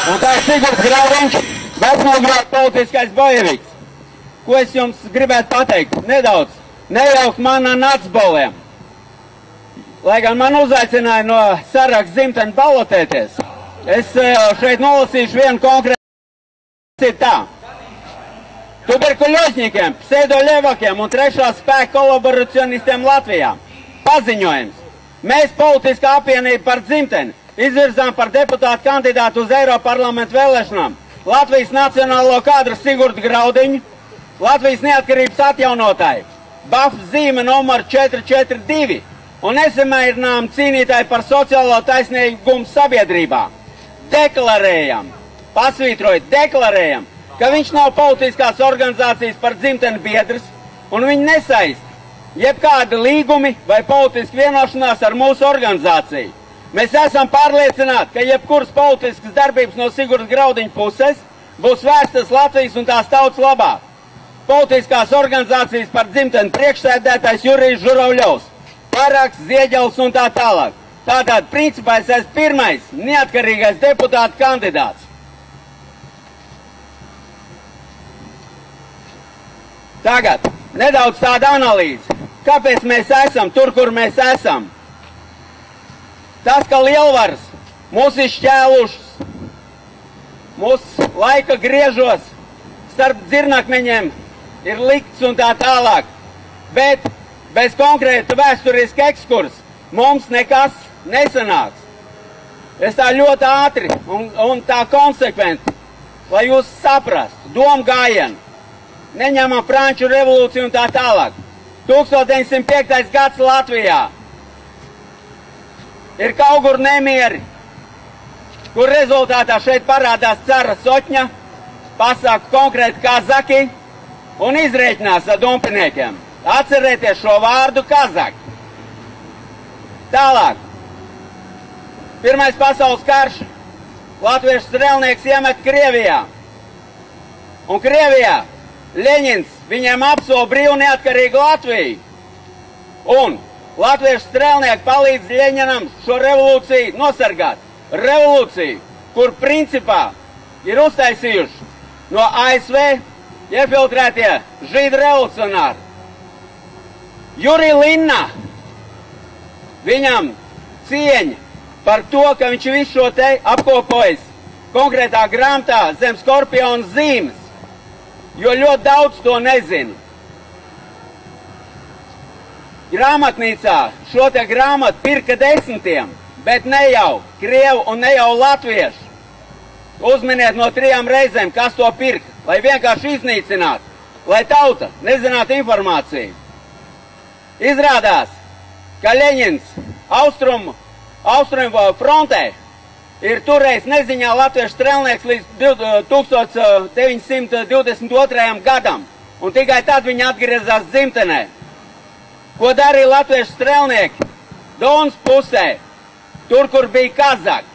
Un tā ir Sigurds Graudiņš, vecmodrāk politiskais bojeviks. Ko es jums gribētu pateikt? Nedaudz nejaukt man ar nacboliem. Lai gan man uzaicināja no saraksta dzimteni balotēties, es šeit nolasīšu vienu konkrētu tā. Tuberkuļožņikiem, pseidoļevakiem un trešā spēka kolaboracionistiem Latvijā. Paziņojums. Mēs politiskā apvienība par dzimteni izvirzām par deputātu kandidātu uz Eiroparlamentu vēlēšanām Latvijas nacionālo kadru Sigurdu Graudiņu, Latvijas neatkarības atjaunotāju, BAF zīme numur 442 un nesamērinām cīnītāju par sociālo taisnīgumu sabiedrībā. Deklarējam, pasvītrojot, deklarējam, ka viņš nav politiskās organizācijas par dzimteni biedrs un viņu nesaist jebkādi līgumi vai politiski vienošanās ar mūsu organizāciju. Mēs esam pārliecināti, ka jebkuras politiskas darbības no Sigurda Graudiņa puses būs vērstas Latvijas un tās tautas labā. Politiskās organizācijas par dzimteni priekšsēdētājs Jurijs Žuravļovs, Paraks, Zieģels un tā tālāk. Tātad, principā, es esmu pirmais neatkarīgais deputāta kandidāts. Tagad nedaudz tāda analīze. Kāpēc mēs esam tur, kur mēs esam? Tas, ka lielvaras mūs ir šķēlušas, mūsu laika griežos starp dzirnakmeņiem ir likts un tā tālāk. Bet bez konkrēta vēsturiska ekskursa mums nekas nesanāks. Es tā ļoti ātri un tā konsekventi, lai jūs saprastu, domu gājienu. Neņemam Franču revolūciju un tā tālāk. 1905. gads Latvijā ir kaut kur nemieri, kur rezultātā šeit parādās cara Soķņa, pasaka konkrēti kazaki un izrēķinās ar dumpiniekiem. Atcerieties šo vārdu kazaki. Tālāk. Pirmais pasaules karš. Latviešu strēlnieks iemet Krievijā. Un Krievijā Ļeņins viņiem apsola brīvu neatkarīgu Latviju. Un latviešu strēlnieki palīdz Ļeņinam šo revolūciju nosargāt. Revolūciju, kur principā ir uztaisījuši no ASV iefiltrētie žīdu revolucionāri. Jurij Linna, viņam cieņa par to, ka viņš visu šo te apkopojas konkrētā grāmatā zem skorpiona zīmes, jo ļoti daudz to nezinu. Grāmatnīcā šo te grāmatu pirka desmitiem, bet ne jau krievu un ne jau latviešu. Uzminiet no 3 reizēm, kas to pirka, lai vienkārši iznīcinātu, lai tauta nezinātu informāciju. Izrādās, ka Ļeņins austrumu frontē ir turējis neziņā latviešu strēlnieks līdz 1922. gadam, un tikai tad viņi atgriezās dzimtenē. Ko darīja latviešu strēlnieki? Donas pusē, tur, kur bija kazaki.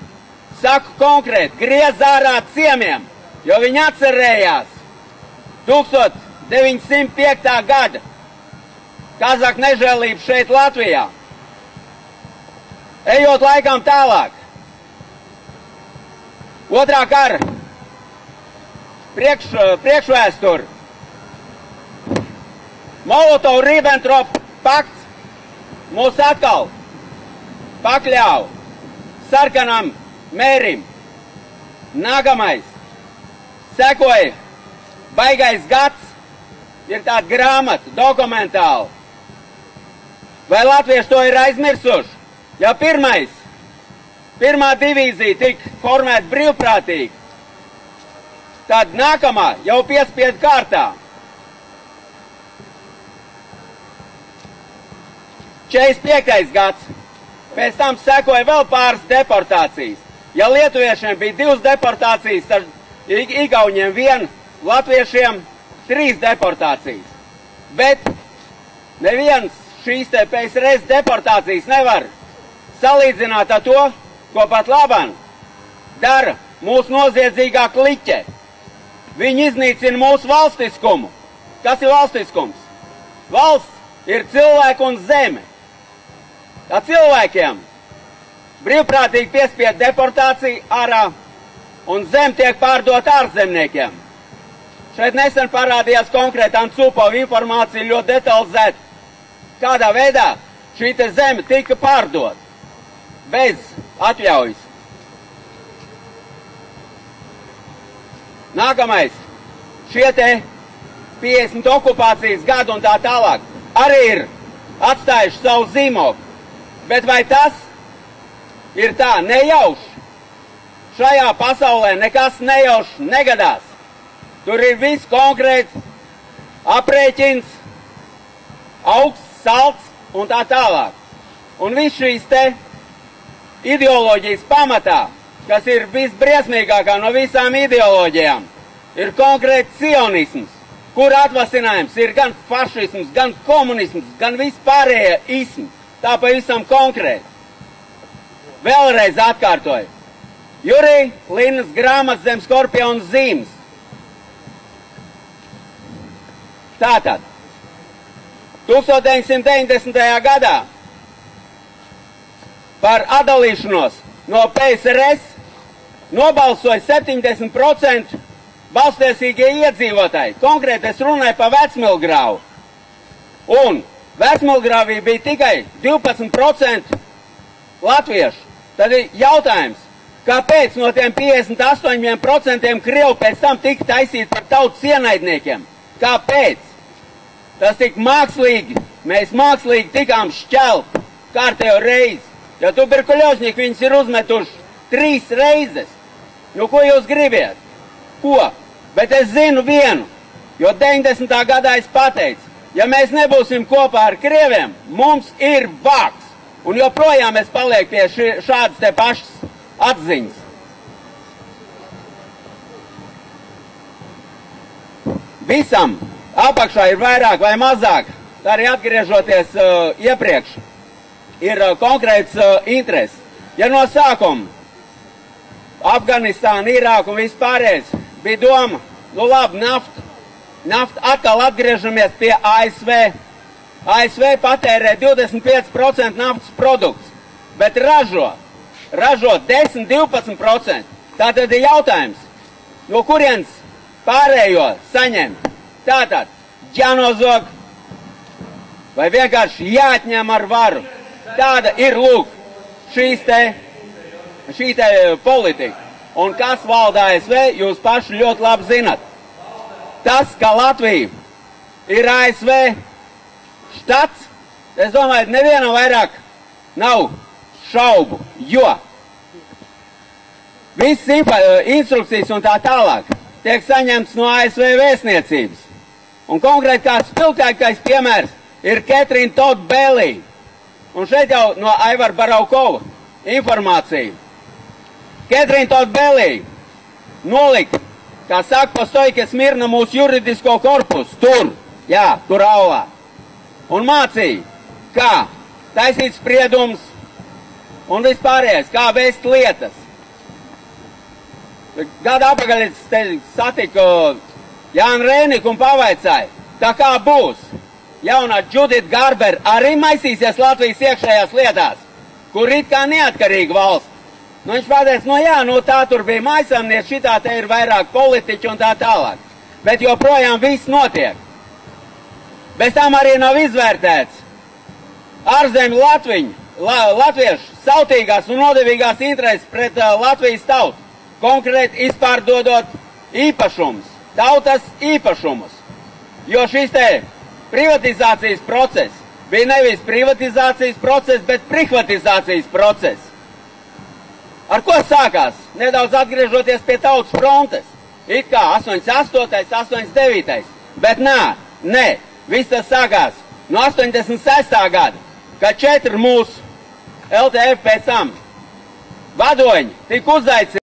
Saku konkrēti, griez ārā ciemiem, jo viņi atcerējās 1905. gada kazaku nežēlību šeit Latvijā. Ejot laikam tālāk. Otrā kara priekšvēsture. Molotov-Ribbentrop pakts mūs atkal pakļāva sarkanam mērim. Nākamais sekoja baigais gads, ir tāda grāmata, dokumentāla. Vai latvieši to ir aizmirsuši? Ja pirmā divīzija tika formēta brīvprātīgi, tad nākamā jau piespiedu kārtā. 45. gads. Pēc tam sekoja vēl pāris deportācijas. Ja lietuviešiem bija 2 deportācijas, tad igauņiem 1, latviešiem 3 deportācijas. Bet neviens šīs te PSRS deportācijas nevar salīdzināt ar to, ko pat labāk dara mūsu noziedzīgā kliķe. Viņi iznīcina mūsu valstiskumu. Kas ir valstiskums? Valsts ir cilvēku un zeme. Tā cilvēkiem brīvprātīgi piespiedu deportāciju ārā, un zem tiek pārdot ārzemniekiem. Šeit nesen parādījās konkrēti Ancūpova informācija ļoti detalizēta, kādā veidā šī te zeme tika pārdot bez atļaujas. Nākamais, šie te 50 okupācijas gadu un tā tālāk arī ir atstājuši savu zīmogu, bet vai tas ir tā nejauši? Šajā pasaulē nekas nejauši negadās. Tur ir viss konkrēts aprēķins, augsts, salds un tā tālāk. Un viss šīs te ideoloģijas pamatā, kas ir visbriesmīgākā no visām ideoloģijām, ir konkrēts sionisms, kur atvasinājums ir gan fašisms, gan komunisms, gan vispārējie ismi. Tā pavisam konkrēti. Vēlreiz atkārtoju. Jurij Linas grāmatas zem skorpiona zīmes. Tātad, 1990. gadā par atdalīšanos no PSRS nobalsoja 70% balstiesīgie iedzīvotāji. Konkrēti es runāju par Vecmilgrāvu. Un Vecmilgrāvī bija tikai 12% latviešu. Tad ir jautājums, kāpēc no tiem 58% Krievu pēc tam tika taisīti par tautas ienaidniekiem? Kāpēc? Tas tik mākslīgi, mēs mākslīgi tikām šķelti kārtējo reizi. Jo tuberkuļoznieki viņus ir uzmetuši 3 reizes. Nu, ko jūs gribiet? Ko? Bet es zinu vienu, jo 90. gadā es pateicu, ja mēs nebūsim kopā ar krieviem, mums ir vāks. Un joprojām es palieku pie šādas te pašas atziņas. Visam apakšā ir vairāk vai mazāk, tā arī atgriežoties iepriekš, ir konkrēts interesi. Ja no sākuma Afganistāna, Irāka un vispārējais bija doma, nu labi, nafta atkal atgriežamies pie ASV. ASV patērē 25% naftas produkts, bet ražo 10-12%. Tātad ir jautājums, no kurienes pārējo saņemt. Tātad, jānozog vai vienkārši jāatņem ar varu. Tāda ir, lūk, šī te politika. Un kas valda ASV, jūs paši ļoti labi zinat. Tas, ka Latvija ir ASV štats, es domāju, nevienam vairāk nav šaubu, jo visas instrukcijas un tā tālāk tiek saņemts no ASV vēstniecības. Un konkrēti kāds spilgtākais piemērs ir Katrīna Todd Bailey. Un šeit jau no Aivara Baraukova informācija. Katrīna Todd Bailey nolika, kā saka, pa Stoika Smirna mūsu juridisko korpusu tur, jā, tur aulā. Un mācīja, kā taisīt spriedumus un vispārējais, kā vēst lietas. Gadu apakaļ es te satiku Jānu Rēniku un pavaicāju, tā kā būs. Jaunā Judita Garber arī maisīsies Latvijas iekšējās lietās, kur it kā neatkarīga valsts. Nu, viņš pateica, nu jā, nu tā tur bija maisaimnieks, šitā te ir vairāk politiķi un tā tālāk. Bet joprojām viss notiek. Bez tam arī nav izvērtēts ārzemju latviešu sautīgās un nodevīgās intereses pret Latvijas tautu. Konkrēti izpārdodot īpašumus, tautas īpašumus. Jo šis te privatizācijas process bija nevis privatizācijas process, bet prihvatizācijas process. Ar ko sākās? Nedaudz atgriežoties pie tautas frontes. It kā 88., 89. Bet nē, viss tas sākās no 86. gada, kad 4 mūsu LTF pēc tam vadoņi tika uzaicināti.